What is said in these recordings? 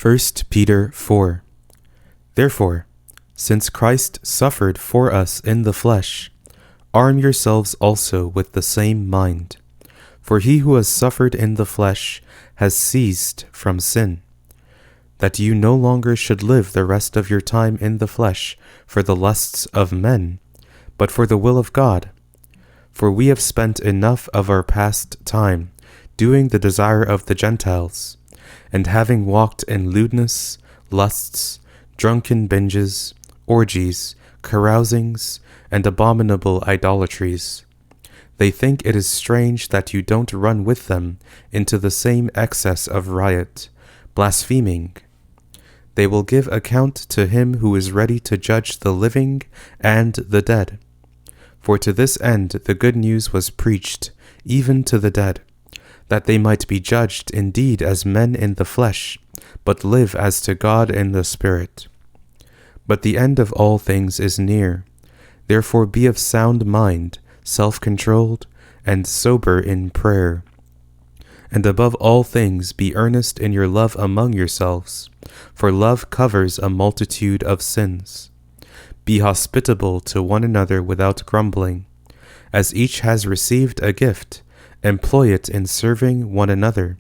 1 Peter 4. Therefore, since Christ suffered for us in the flesh, arm yourselves also with the same mind. For he who has suffered in the flesh has ceased from sin, that you no longer should live the rest of your time in the flesh for the lusts of men, but for the will of God. For we have spent enough of our past time doing the desire of the Gentiles, and having walked in lewdness, lusts, drunken binges, orgies, carousings, and abominable idolatries. They think it is strange that you don't run with them into the same excess of riot, blaspheming. They will give account to him who is ready to judge the living and the dead. For to this end the good news was preached, even to the dead, that they might be judged indeed as men in the flesh, but live as to God in the Spirit. But the end of all things is near. Therefore be of sound mind, self-controlled, and sober in prayer. And above all things be earnest in your love among yourselves, for love covers a multitude of sins. Be hospitable to one another without grumbling. As each has received a gift, employ it in serving one another,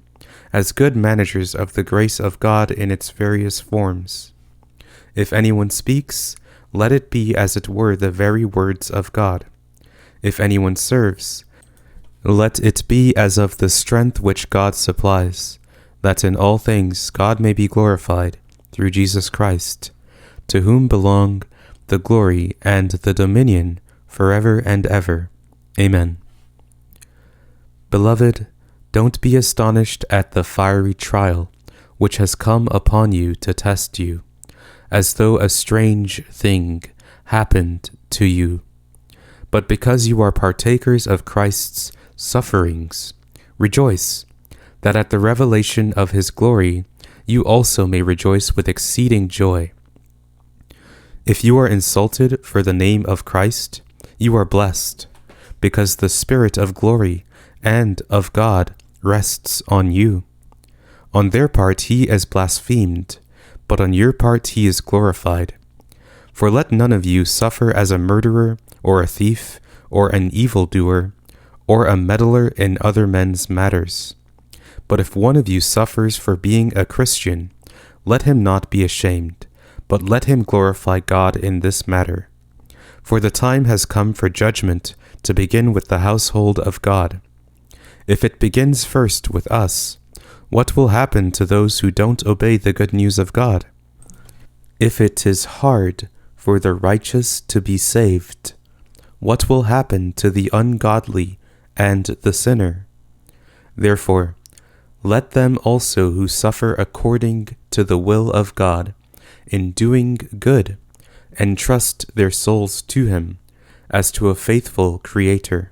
as good managers of the grace of God in its various forms. If anyone speaks, let it be as it were the very words of God. If anyone serves, let it be as of the strength which God supplies, that in all things God may be glorified through Jesus Christ, to whom belong the glory and the dominion forever and ever. Amen. Beloved, don't be astonished at the fiery trial which has come upon you to test you, as though a strange thing happened to you. But because you are partakers of Christ's sufferings, rejoice, that at the revelation of his glory you also may rejoice with exceeding joy. If you are insulted for the name of Christ, you are blessed, because the Spirit of glory and of God rests on you. On their part he is blasphemed, but on your part he is glorified. For let none of you suffer as a murderer, or a thief, or an evildoer, or a meddler in other men's matters. But if one of you suffers for being a Christian, let him not be ashamed, but let him glorify God in this matter. For the time has come for judgment to begin with the household of God. If it begins first with us, what will happen to those who don't obey the good news of God? If it is hard for the righteous to be saved, what will happen to the ungodly and the sinner? Therefore, let them also who suffer according to the will of God, in doing good, entrust their souls to him, as to a faithful Creator.